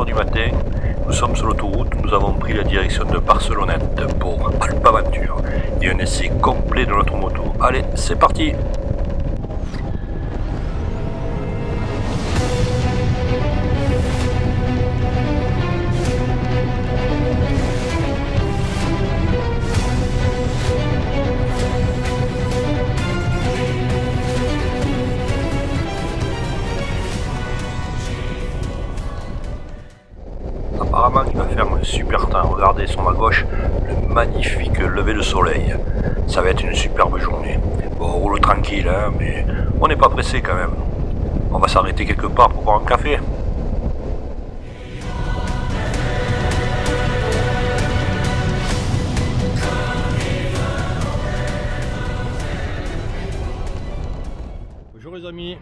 du matin, nous sommes sur l'autoroute, nous avons pris la direction de Barcelonnette pour Alpaventure et un essai complet de notre moto. Allez, c'est parti! Apparemment il va faire un super temps, regardez sur ma gauche le magnifique lever de soleil, ça va être une superbe journée. Bon, on roule tranquille hein, mais on n'est pas pressé quand même, on va s'arrêter quelque part pour boire un café. Bonjour les amis,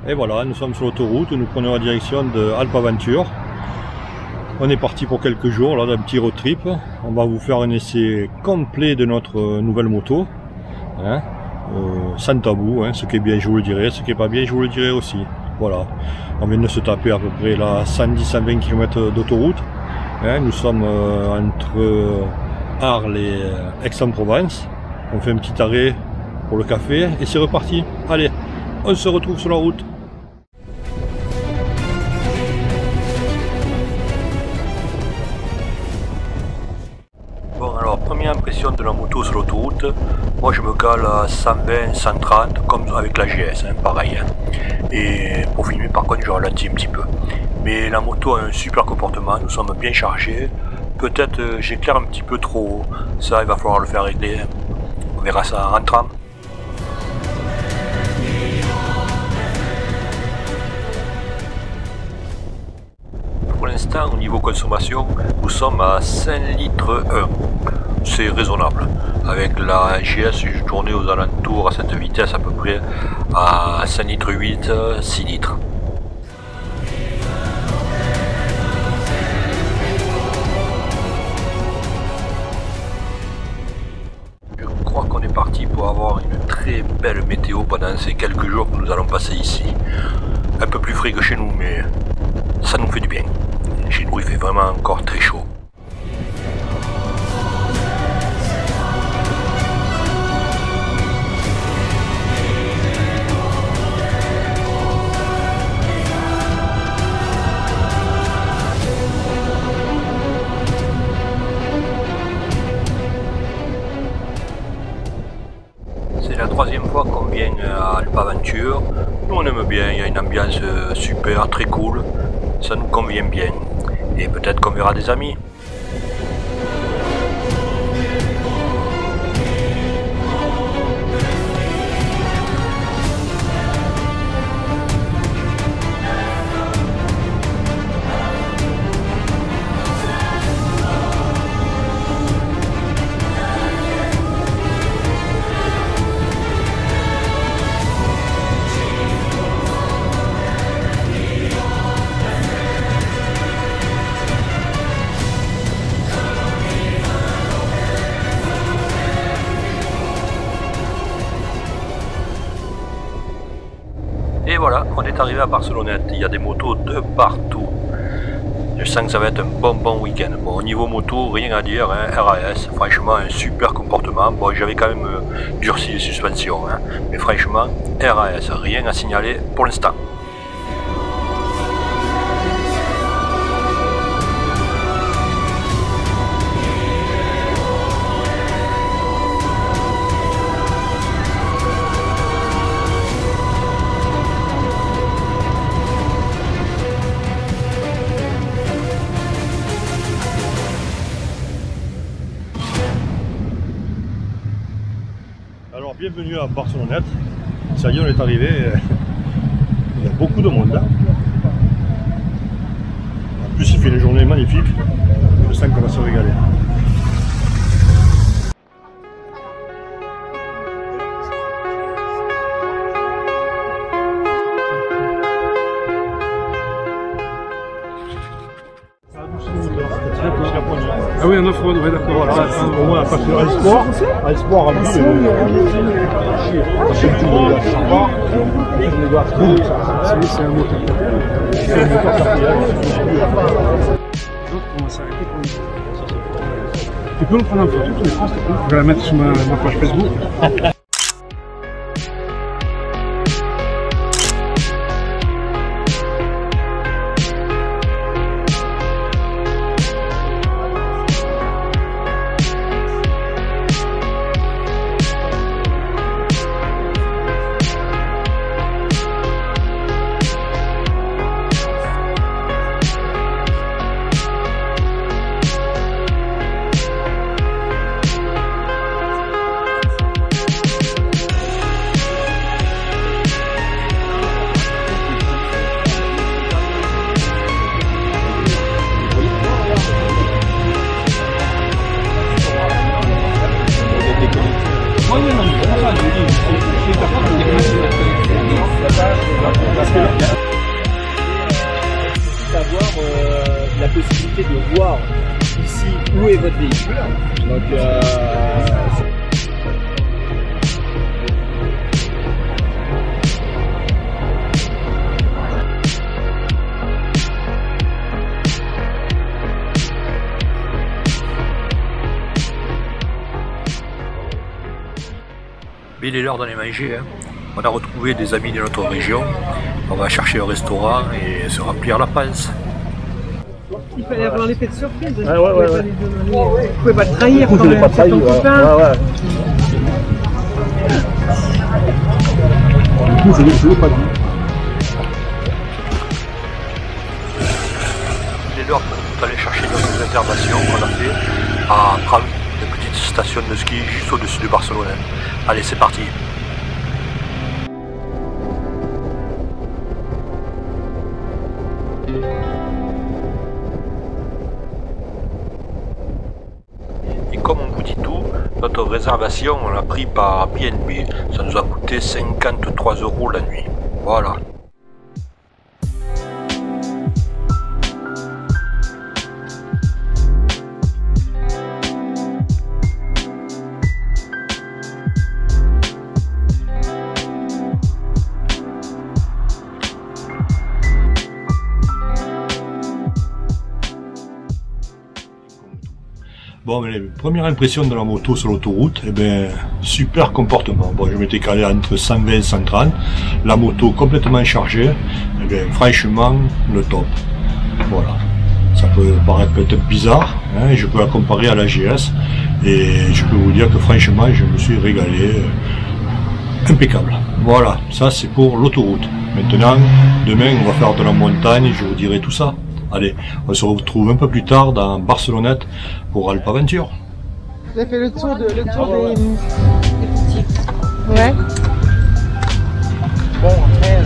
et voilà nous sommes sur l'autoroute, nous prenons la direction de Alpaventure. On est parti pour quelques jours là d'un petit road trip. On va vous faire un essai complet de notre nouvelle moto, hein, sans tabou, hein, ce qui est bien je vous le dirai, ce qui est pas bien je vous le dirai aussi. Voilà, on vient de se taper à peu près là 110-120 km d'autoroute, hein. Nous sommes entre Arles et Aix-en-Provence. On fait un petit arrêt pour le café et c'est reparti. Allez, on se retrouve sur la route. Bon alors, première impression de la moto sur l'autoroute, moi je me cale à 120, 130 comme avec la GS, hein, pareil. Hein. Et pour filmer par contre je ralentis un petit peu. Mais la moto a un super comportement, nous sommes bien chargés. Peut-être j'éclaire un petit peu trop haut, ça il va falloir le faire régler. On verra ça en rentrant. Pour l'instant, au niveau consommation, nous sommes à 5 litres 1. C'est raisonnable. Avec la GS, je tournais aux alentours à cette vitesse à peu près à 5 litres 8, 6 litres. Je crois qu'on est parti pour avoir une très belle météo pendant ces quelques jours que nous allons passer ici. Un peu plus frais que chez nous, mais ça nous fait du bien. Chez nous il fait vraiment encore très chaud. C'est la troisième fois qu'on vient à Alpaventure. Nous on aime bien, il y a une ambiance super, très cool. Ça nous convient bien. Et peut-être qu'on verra des amis. Et voilà, on est arrivé à Barcelonnette, il y a des motos de partout. Je sens que ça va être un bon week-end. Bon, au niveau moto, rien à dire, hein, RAS, franchement un super comportement. Bon, j'avais quand même durci les suspensions, hein, mais franchement, RAS, rien à signaler pour l'instant. Alors bienvenue à Barcelonnette, ça y est on est arrivé, il y a beaucoup de monde là. En plus il fait une journée magnifique, je sens qu'on va se régaler. Ah oui, un off-road, ouais, d'accord. Voilà, au moins parce que Sport, Celui c'est un moteur. L'autre on va s'arrêter pour une photo. Tu peux me prendre une photo, tu me prends, s'il te plaît. Je vais la mettre sur ma page Facebook. D'avoir la possibilité de voir ici où est votre véhicule. Donc, il est l'heure d'aller manger. Hein. On a retrouvé des amis de notre région. On va chercher un restaurant et se remplir la panse. Il fallait avoir l'effet de surprise. ouais. Vous pouvez pas le trahir quand même. C'est ton copain. Je l'ai pas dit. Il est l'heure d'aller chercher notre réservation qu'on a fait à Pram, une petite station de ski juste au-dessus de Barcelone. Allez, c'est parti. Et comme on vous dit tout, notre réservation on l'a pris par BNB. Ça nous a coûté 53 € la nuit. Voilà. Bon, mais les premières impressions de la moto sur l'autoroute, eh ben, super comportement. Bon, je m'étais calé entre 120 et 130. La moto complètement chargée, eh bien, franchement, le top. Voilà. Ça peut paraître peut-être bizarre, hein, je peux la comparer à la GS. Et je peux vous dire que franchement, je me suis régalé. Impeccable. Voilà, ça c'est pour l'autoroute. Maintenant, demain, on va faire de la montagne et je vous dirai tout ça. Allez, on se retrouve un peu plus tard dans Barcelonnette pour Alpa Aventure. Vous avez fait le tour des boutiques. Ouais. Bon, après...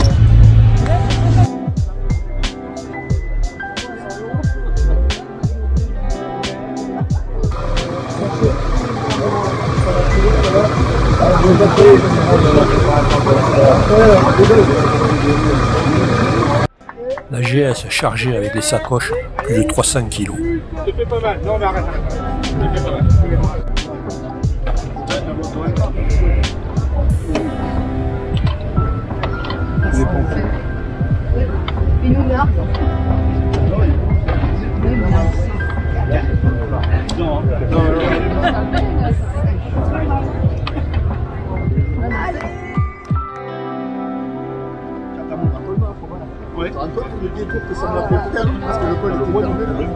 La GS chargée avec des sacoches, plus de 300 kg. Ça fait pas mal. Non, mais arrête. Ça fait pas mal. Ouais. Antoine, tu me dis que ça m'a fait faire parce que le col était tombé.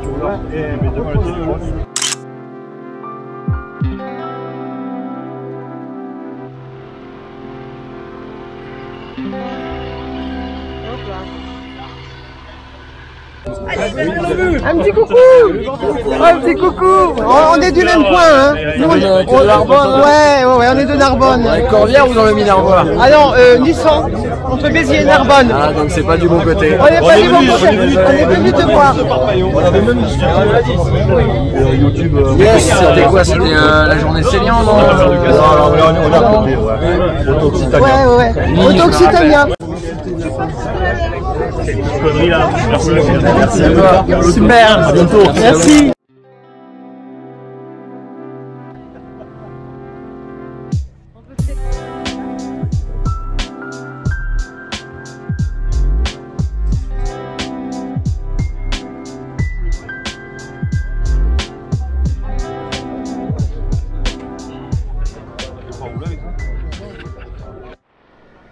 Tu vois. Mais devant le téléphone. Un petit coucou! Un petit coucou! On est du même coin, hein? Nous, on est de Narbonne. Ouais, on est de Narbonne. Avec Corbière ou dans le Minervois? Ah non, Nissan, entre Béziers et Narbonne. Ah, donc c'est pas du bon côté. On n'est pas du bon côté, on est venu te voir. On avait même YouTube. Yes, c'était quoi? C'était la journée Célian, non? On a compris, ouais. Auto-Occitania. Ouais. Auto-Occitania. Merci à toi. Super. À bientôt. Merci.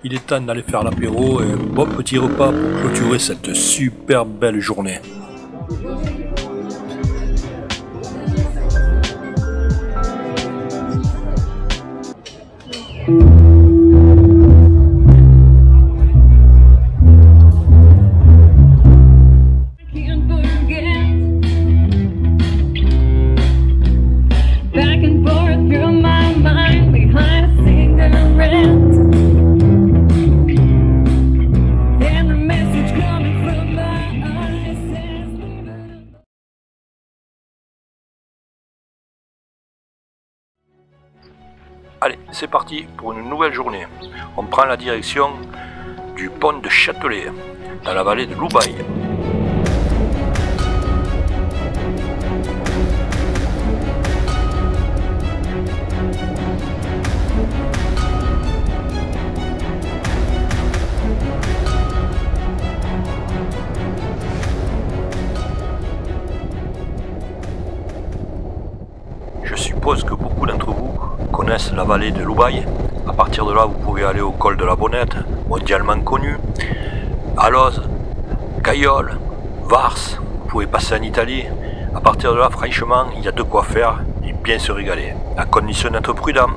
il est temps d'aller faire l'apéro et un bon petit repas pour clôturer cette super belle journée. Allez, c'est parti pour une nouvelle journée. On prend la direction du pont de Châtelet, dans la vallée de Loubaye. Je suppose que beaucoup d'entre vous connaissent la vallée de Loubaye. À partir de là, vous pouvez aller au col de la Bonnette, mondialement connu, Alloz, Caillol, Vars, vous pouvez passer en Italie. À partir de là, franchement, il y a de quoi faire et bien se régaler. À condition d'être prudent,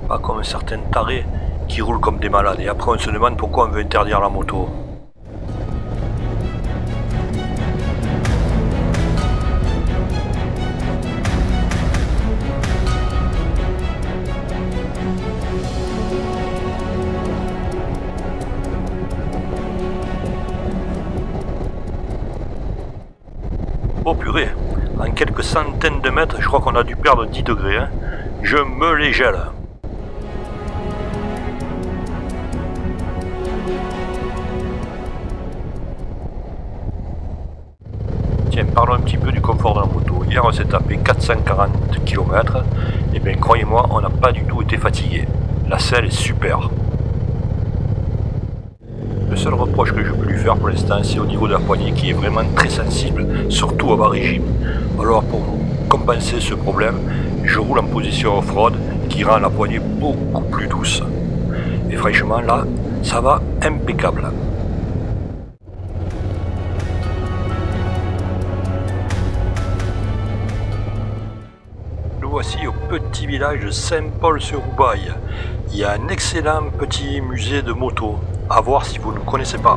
pas comme certains tarés qui roulent comme des malades. Et après, on se demande pourquoi on veut interdire la moto. Oh purée, en quelques centaines de mètres, je crois qu'on a dû perdre 10 degrés. Hein. Je me les gèle. Tiens, parlons un petit peu du confort de la moto. Hier, on s'est tapé 440 km. Et bien, croyez-moi, on n'a pas du tout été fatigué. La selle est super. Le seul reproche que je peux lui faire pour l'instant, c'est au niveau de la poignée qui est vraiment très sensible, surtout à bas régime. Alors pour compenser ce problème, je roule en position off-road qui rend la poignée beaucoup plus douce. Et franchement là, ça va impeccable. Nous voici au petit village de Saint-Paul-sur-Roubaille. Il y a un excellent petit musée de moto. À voir si vous ne connaissez pas.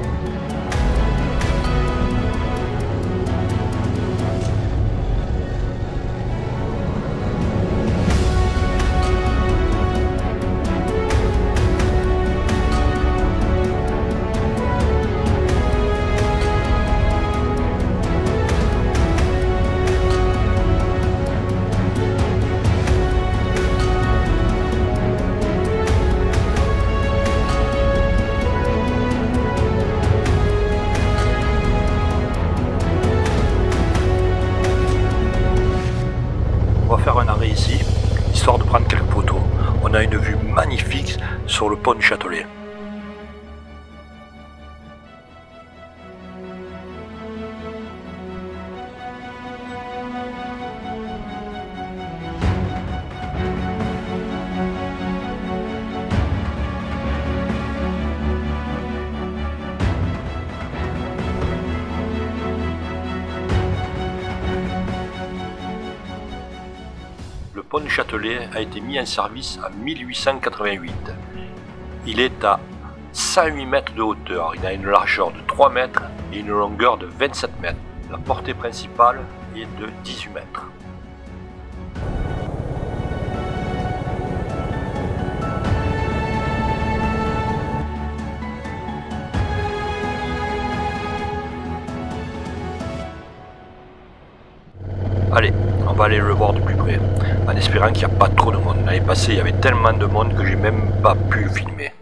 On va faire un arrêt ici, histoire de prendre quelques photos. On a une vue magnifique sur le pont du Châtelet. Le pont du Châtelet a été mis en service en 1888. Il est à 108 mètres de hauteur, il a une largeur de 3 mètres et une longueur de 27 mètres. La portée principale est de 18 mètres. Allez, on va aller le voir de plus près, en espérant qu'il n'y a pas trop de monde. L'année passée, il y avait tellement de monde que j'ai même pas pu filmer.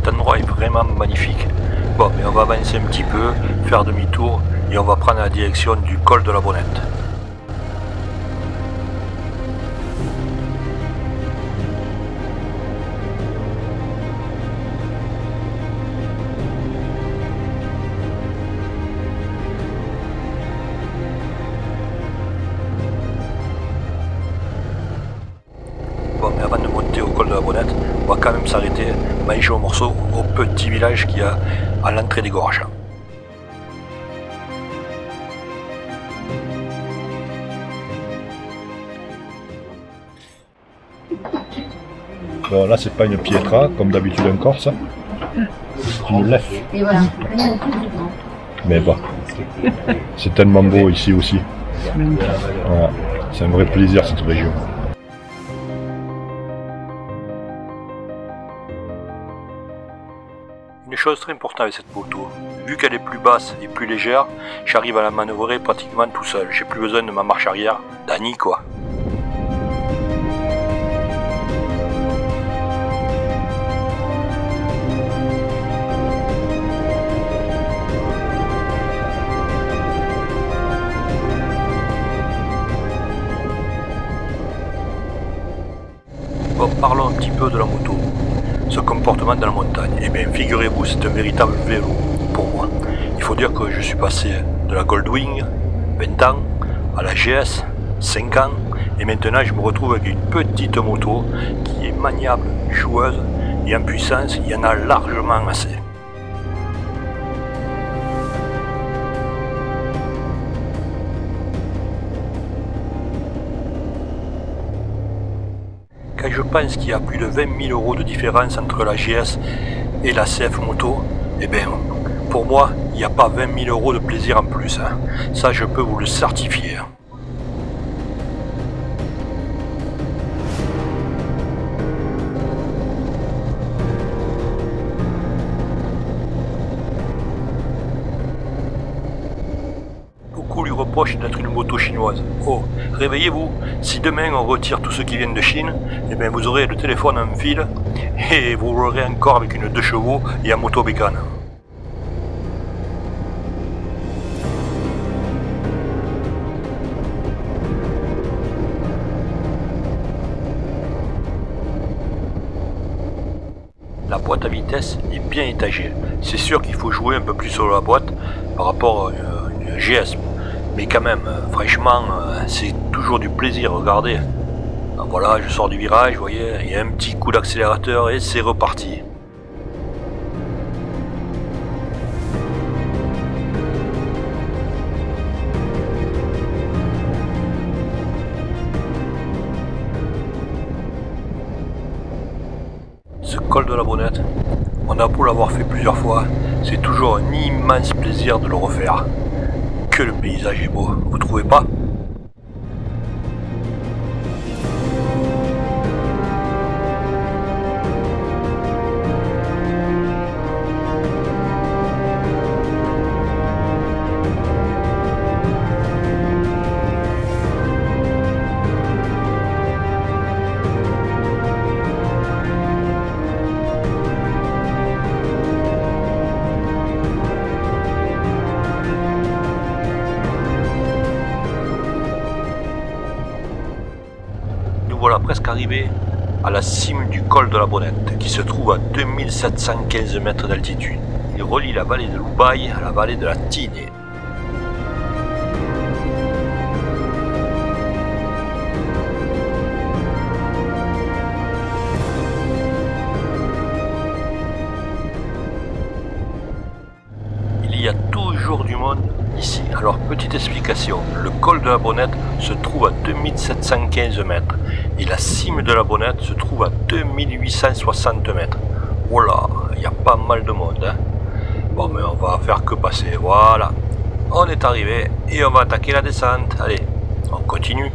cet endroit est vraiment magnifique. Bon, mais on va avancer un petit peu, faire demi-tour et on va prendre la direction du col de la Bonnette. Bon, mais avant de monter au col de la Bonnette, on va quand même s'arrêter, manger un morceau au petit village qu'il y a à l'entrée des gorges. Bon, là c'est pas une pietra comme d'habitude en Corse, c'est une lef. Mais bon, c'est tellement beau ici aussi. Voilà. C'est un vrai plaisir cette région. Une chose très importante avec cette moto, vu qu'elle est plus basse et plus légère, j'arrive à la manœuvrer pratiquement tout seul. J'ai plus besoin de ma marche arrière, d'Annie quoi. Bon, parlons un petit peu de la moto. Ce comportement dans la montagne, eh bien figurez-vous, c'est un véritable vélo pour moi. Il faut dire que je suis passé de la Goldwing, 20 ans, à la GS, 5 ans, et maintenant je me retrouve avec une petite moto qui est maniable, joueuse, et en puissance, il y en a largement assez. Quand je pense qu'il y a plus de 20 000 € de différence entre la GS et la CF Moto, eh bien, pour moi, il n'y a pas 20 000 € de plaisir en plus. Hein. Ça, je peux vous le certifier. Beaucoup lui reprochent d'être une moto chinoise. Oh, réveillez-vous, si demain on retire tout ce qui vient de Chine, eh bien vous aurez le téléphone en fil et vous l'aurez encore avec une 2 chevaux et un moto bécane. La boîte à vitesse est bien étagée. C'est sûr qu'il faut jouer un peu plus sur la boîte par rapport à une GS. Mais quand même, franchement, c'est toujours du plaisir, regardez. Voilà, je sors du virage, vous voyez, il y a un petit coup d'accélérateur et c'est reparti. Ce col de la Bonnette, on a beau l'avoir fait plusieurs fois, c'est toujours un immense plaisir de le refaire. Que le paysage est beau, vous trouvez pas? Voilà presque arrivé à la cime du col de la Bonnette qui se trouve à 2715 mètres d'altitude. Il relie la vallée de l'Oubaye à la vallée de la Tinée. Il y a toujours du monde ici. Alors petite explication, le col de la Bonnette se trouve à 2715 mètres et la cime de la Bonnette se trouve à 2860 mètres. Voilà, il y a pas mal de monde. Hein. Bon mais on va faire que passer, voilà. On est arrivé et on va attaquer la descente. Allez, on continue.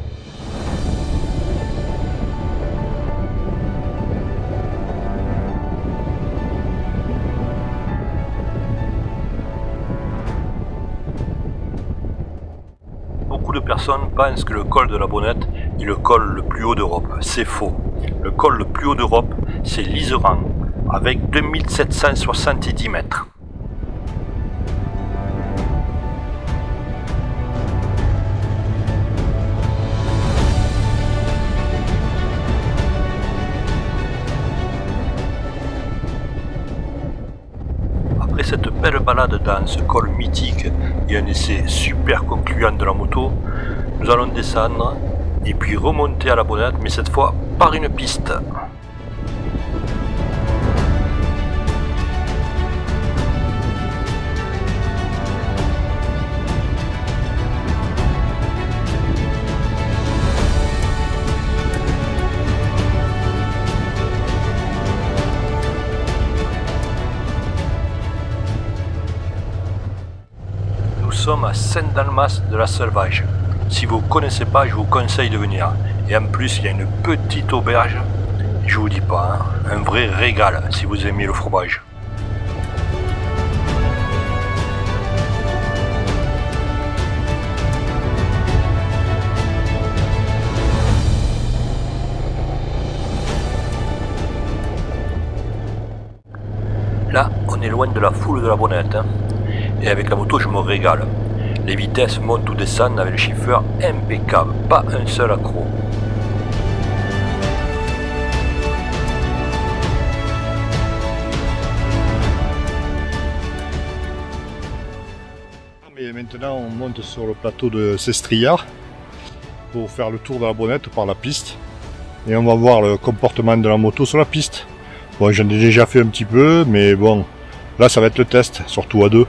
Beaucoup de personnes pensent que le col de la Bonnette est le col le plus haut d'Europe. C'est faux. Le col le plus haut d'Europe, c'est l'Iseran, avec 2770 mètres. Après cette belle balade dans ce col mythique et un essai super concluant de la moto, nous allons descendre et puis remonter à la Bonnette, mais cette fois par une piste. Nous sommes à Saint-Dalmas de la Selvage. Si vous ne connaissez pas, je vous conseille de venir. Et en plus, il y a une petite auberge, je vous dis pas, hein, un vrai régal si vous aimez le fromage. Là, on est loin de la foule de la Bonnette, hein. Et avec la moto, je me régale. Les vitesses montent ou descendent avec le chiffreur impeccable, pas un seul accroc. Mais maintenant, on monte sur le plateau de Sestriart pour faire le tour de la Bonnette par la piste. Et on va voir le comportement de la moto sur la piste. Bon, j'en ai déjà fait un petit peu, mais bon, là ça va être le test, surtout à deux.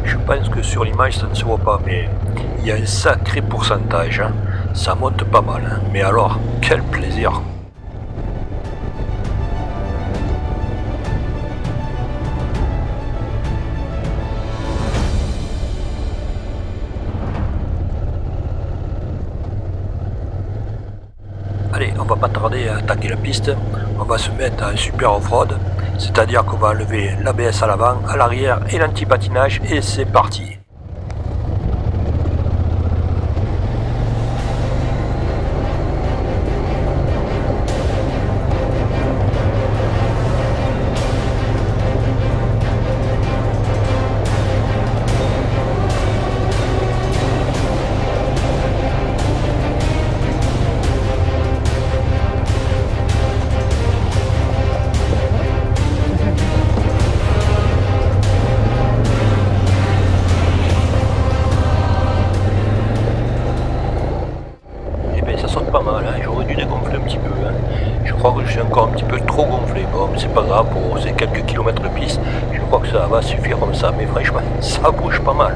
Je pense que sur l'image ça ne se voit pas, mais il y a un sacré pourcentage, hein. Ça monte pas mal, hein. Mais alors, quel plaisir! Allez, on va pas tarder à attaquer la piste, on va se mettre à un super off-road, c'est-à-dire qu'on va enlever l'ABS à l'avant, à l'arrière et l'anti-patinage et c'est parti. Pas mal, hein. J'aurais dû dégonfler un petit peu, hein. Je crois que je suis encore un petit peu trop gonflé. Bon, mais c'est pas grave, pour ces quelques kilomètres de piste, je crois que ça va suffire comme ça, mais franchement, ça bouge pas mal.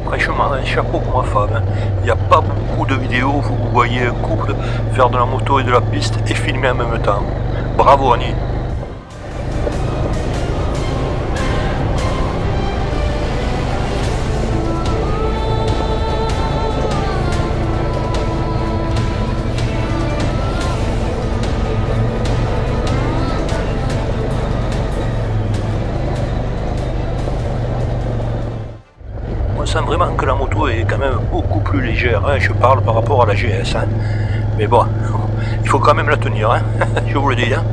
Franchement, un chapeau pour ma femme. Il n'y a pas beaucoup de vidéos où vous voyez un couple faire de la moto et de la piste et filmer en même temps. Bravo Annie. On sent vraiment que la moto est quand même beaucoup plus légère, hein. Je parle par rapport à la GS, hein. Mais bon, il faut quand même la tenir, hein. Je vous le dis, hein.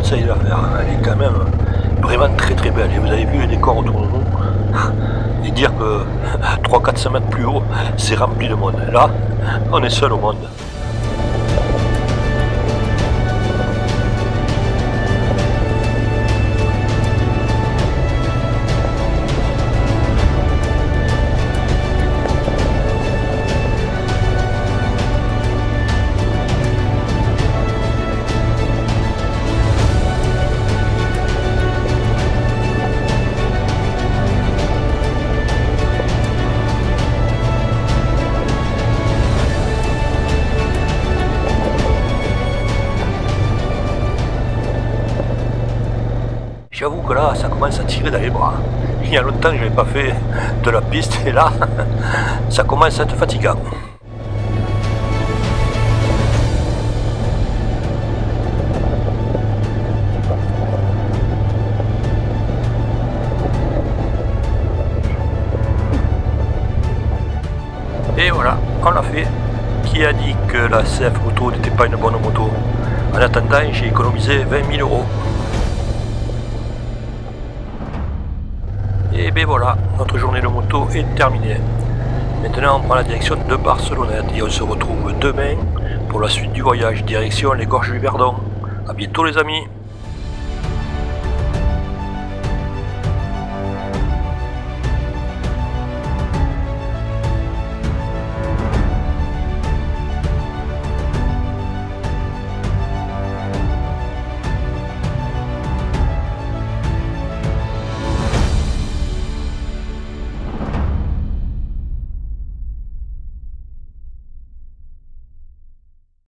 conseille de la faire. Elle est quand même vraiment très très belle. Et vous avez vu les décors autour de nous. Et dire que 300-400 mètres plus haut, c'est rempli de monde. Là, on est seul au monde. J'avoue que là, ça commence à tirer dans les bras. Il y a longtemps que je n'avais pas fait de la piste et là, ça commence à être fatigant. Et voilà, on l'a fait. Qui a dit que la CF Moto n'était pas une bonne moto? En attendant, j'ai économisé 20 000 €. Et bien voilà, notre journée de moto est terminée. Maintenant on prend la direction de Barcelonnette et on se retrouve demain pour la suite du voyage direction les Gorges du Verdon. A bientôt les amis.